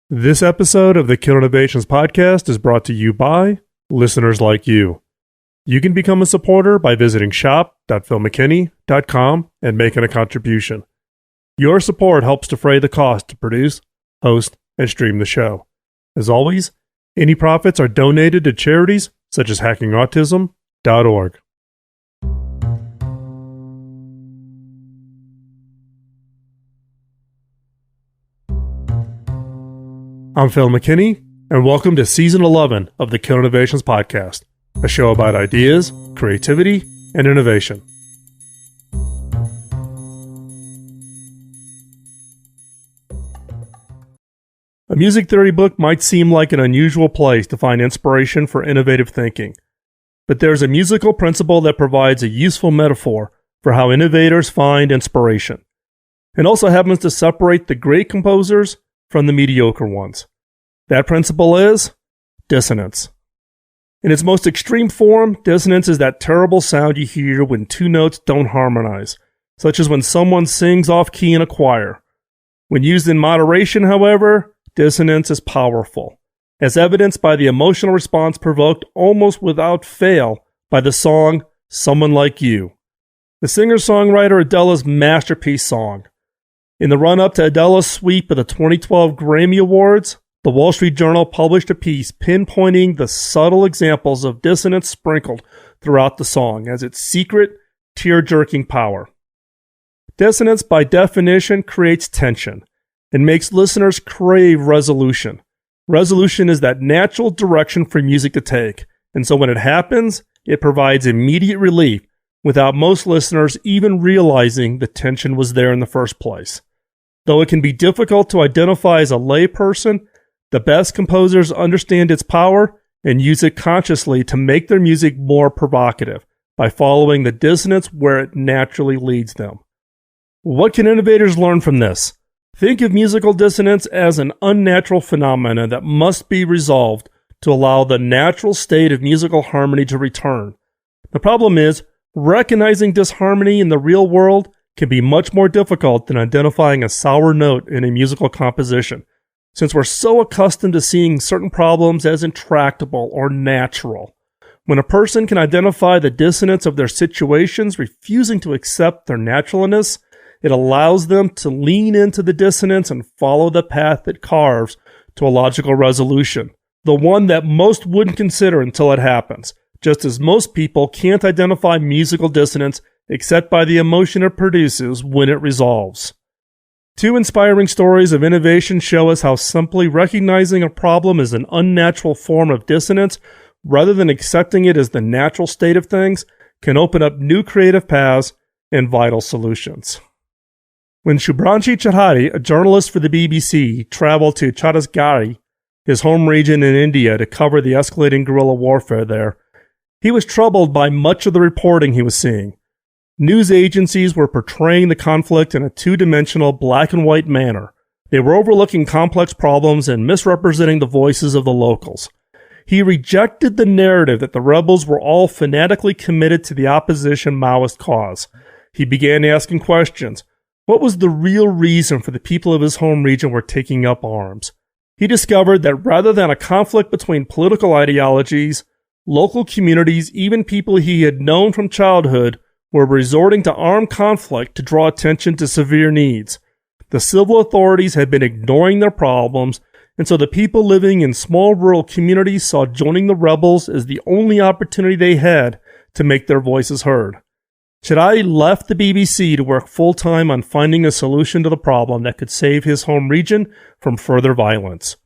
This episode of the Kill Innovations podcast is brought to you by listeners like you. You can become a supporter by visiting shop.philmckinney.com and making a contribution. Your support helps defray the cost to produce, host, and stream the show. As always, any profits are donated to charities such as hackingautism.org. I'm Phil McKinney, and welcome to Season 11 of the Kill Innovations podcast, a show about ideas, creativity, and innovation. A music theory book might seem like an unusual place to find inspiration for innovative thinking, but there's a musical principle that provides a useful metaphor for how innovators find inspiration, and also happens to separate the great composers from the mediocre ones. That principle is dissonance. In its most extreme form, dissonance is that terrible sound you hear when two notes don't harmonize, such as when someone sings off-key in a choir. When used in moderation, however, dissonance is powerful, as evidenced by the emotional response provoked almost without fail by the song Someone Like You, the singer-songwriter Adele's masterpiece song. In the run-up to Adele's sweep of the 2012 Grammy Awards, the Wall Street Journal published a piece pinpointing the subtle examples of dissonance sprinkled throughout the song as its secret, tear-jerking power. Dissonance, by definition, creates tension and makes listeners crave resolution. Resolution is that natural direction for music to take, and so when it happens, it provides immediate relief without most listeners even realizing the tension was there in the first place. Though it can be difficult to identify as a layperson, the best composers understand its power and use it consciously to make their music more provocative by following the dissonance where it naturally leads them. What can innovators learn from this? Think of musical dissonance as an unnatural phenomenon that must be resolved to allow the natural state of musical harmony to return. The problem is, recognizing disharmony in the real world can be much more difficult than identifying a sour note in a musical composition, since we're so accustomed to seeing certain problems as intractable or natural. When a person can identify the dissonance of their situations, refusing to accept their naturalness, it allows them to lean into the dissonance and follow the path it carves to a logical resolution, the one that most wouldn't consider until it happens. Just as most people can't identify musical dissonance except by the emotion it produces when it resolves. Two inspiring stories of innovation show us how simply recognizing a problem as an unnatural form of dissonance, rather than accepting it as the natural state of things, can open up new creative paths and vital solutions. When Shubhranshu Chadha, a journalist for the BBC, traveled to Chhattisgarh, his home region in India, to cover the escalating guerrilla warfare there, he was troubled by much of the reporting he was seeing. News agencies were portraying the conflict in a two-dimensional black and white manner. They were overlooking complex problems and misrepresenting the voices of the locals. He rejected the narrative that the rebels were all fanatically committed to the opposition Maoist cause. He began asking questions. What was the real reason for the people of his home region were taking up arms? He discovered that rather than a conflict between political ideologies, local communities, even people he had known from childhood, were resorting to armed conflict to draw attention to severe needs. The civil authorities had been ignoring their problems, and so the people living in small rural communities saw joining the rebels as the only opportunity they had to make their voices heard. Chadha left the BBC to work full-time on finding a solution to the problem that could save his home region from further violence.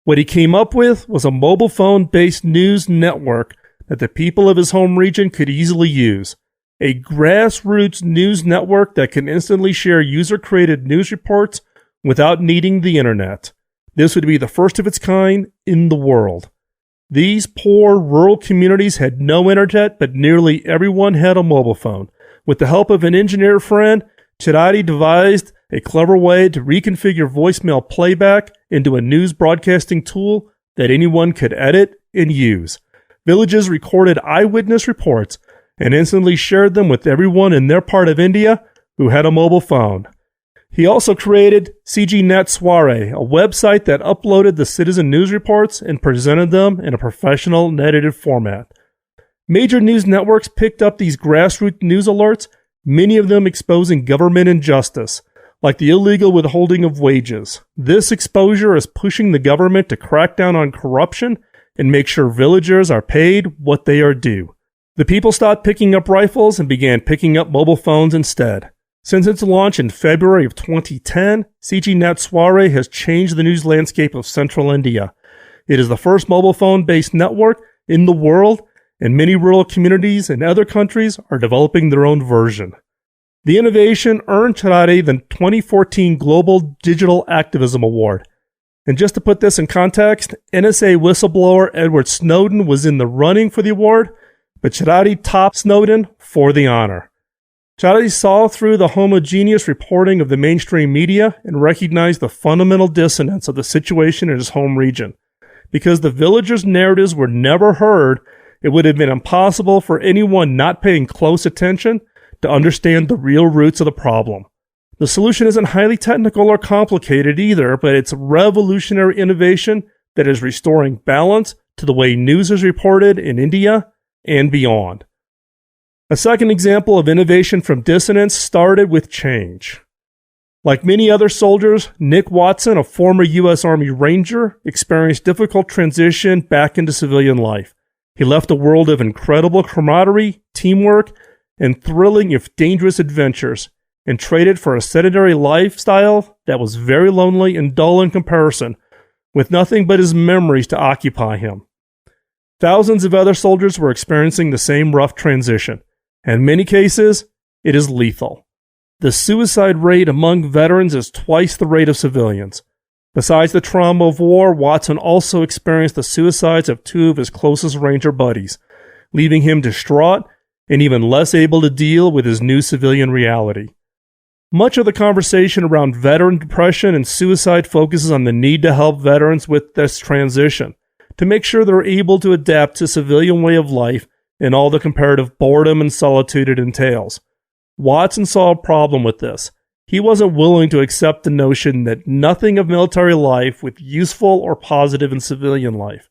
What he came up with was a mobile phone-based news network that the people of his home region could easily use. A grassroots news network that can instantly share user-created news reports without needing the internet. This would be the first of its kind in the world. These poor rural communities had no internet, but nearly everyone had a mobile phone. With the help of an engineer friend, Chadha devised a clever way to reconfigure voicemail playback into a news broadcasting tool that anyone could edit and use. Villages recorded eyewitness reports and instantly shared them with everyone in their part of India who had a mobile phone. He also created CGNet Soiree, a website that uploaded the citizen news reports and presented them in a professional and edited format. Major news networks picked up these grassroots news alerts, many of them exposing government injustice, like the illegal withholding of wages. This exposure is pushing the government to crack down on corruption and make sure villagers are paid what they are due. The people stopped picking up rifles and began picking up mobile phones instead. Since its launch in February of 2010, CGNet Soiree has changed the news landscape of central India. It is the first mobile phone-based network in the world, and many rural communities in other countries are developing their own version. The innovation earned Charaty the 2014 Global Digital Activism Award. And just to put this in context, NSA whistleblower Edward Snowden was in the running for the award, but Charaty topped Snowden for the honor. Charaty saw through the homogeneous reporting of the mainstream media and recognized the fundamental dissonance of the situation in his home region. Because the villagers' narratives were never heard, it would have been impossible for anyone not paying close attention to understand the real roots of the problem. The solution isn't highly technical or complicated either, but it's revolutionary innovation that is restoring balance to the way news is reported in India and beyond. A second example of innovation from dissonance started with change. Like many other soldiers, Nick Watson, a former U.S. Army Ranger, experienced difficult transition back into civilian life. He left a world of incredible camaraderie, teamwork, and thrilling if dangerous adventures, and traded for a sedentary lifestyle that was very lonely and dull in comparison, with nothing but his memories to occupy him. Thousands of other soldiers were experiencing the same rough transition. In many cases, it is lethal. The suicide rate among veterans is twice the rate of civilians. Besides the trauma of war, Watson also experienced the suicides of two of his closest Ranger buddies, leaving him distraught and even less able to deal with his new civilian reality. Much of the conversation around veteran depression and suicide focuses on the need to help veterans with this transition, to make sure they're able to adapt to civilian way of life and all the comparative boredom and solitude it entails. Watson saw a problem with this. He wasn't willing to accept the notion that nothing of military life was useful or positive in civilian life.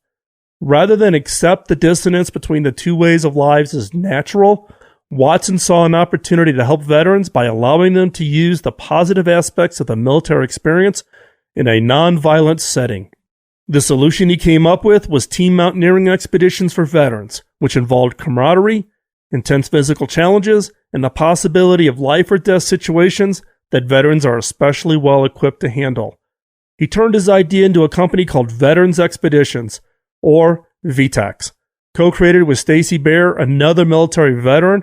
Rather than accept the dissonance between the two ways of lives as natural, Watson saw an opportunity to help veterans by allowing them to use the positive aspects of the military experience in a non-violent setting. The solution he came up with was team mountaineering expeditions for veterans, which involved camaraderie, intense physical challenges, and the possibility of life or death situations that veterans are especially well equipped to handle. He turned his idea into a company called Veterans Expeditions, or VTEX, co-created with Stacy Bear, another military veteran,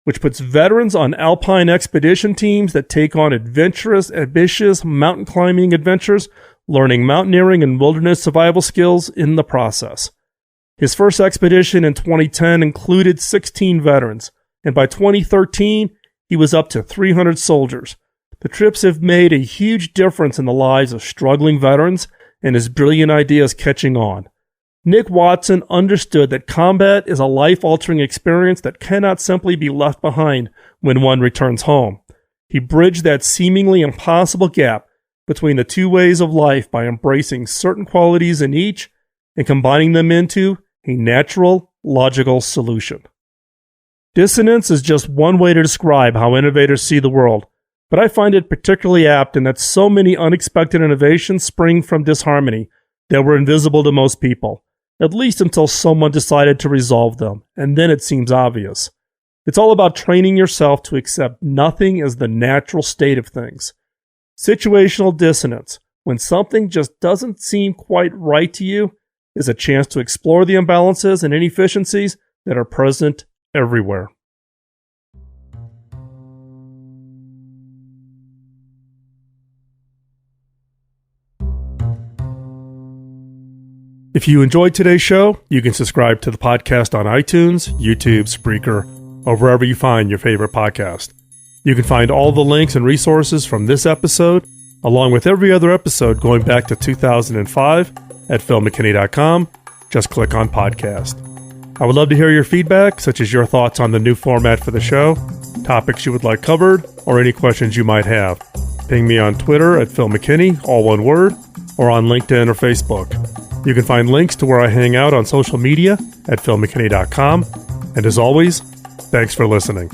which puts veterans on alpine expedition teams that take on adventurous, ambitious mountain climbing adventures, learning mountaineering and wilderness survival skills in the process. His first expedition in 2010 included 16 veterans, and by 2013, he was up to 300 soldiers. The trips have made a huge difference in the lives of struggling veterans, and his brilliant ideas catching on. Nick Watson understood that combat is a life-altering experience that cannot simply be left behind when one returns home. He bridged that seemingly impossible gap between the two ways of life by embracing certain qualities in each and combining them into a natural, logical solution. Dissonance is just one way to describe how innovators see the world, but I find it particularly apt in that so many unexpected innovations spring from disharmony that were invisible to most people, at least until someone decided to resolve them, and then it seems obvious. It's all about training yourself to accept nothing as the natural state of things. Situational dissonance, when something just doesn't seem quite right to you, is a chance to explore the imbalances and inefficiencies that are present everywhere. If you enjoyed today's show, you can subscribe to the podcast on iTunes, YouTube, Spreaker, or wherever you find your favorite podcast. You can find all the links and resources from this episode, along with every other episode going back to 2005 at philmckinney.com. Just click on podcast. I would love to hear your feedback, such as your thoughts on the new format for the show, topics you would like covered, or any questions you might have. Ping me on Twitter at Phil McKinney, all one word, or on LinkedIn or Facebook. You can find links to where I hang out on social media at philmckinney.com. And as always, thanks for listening.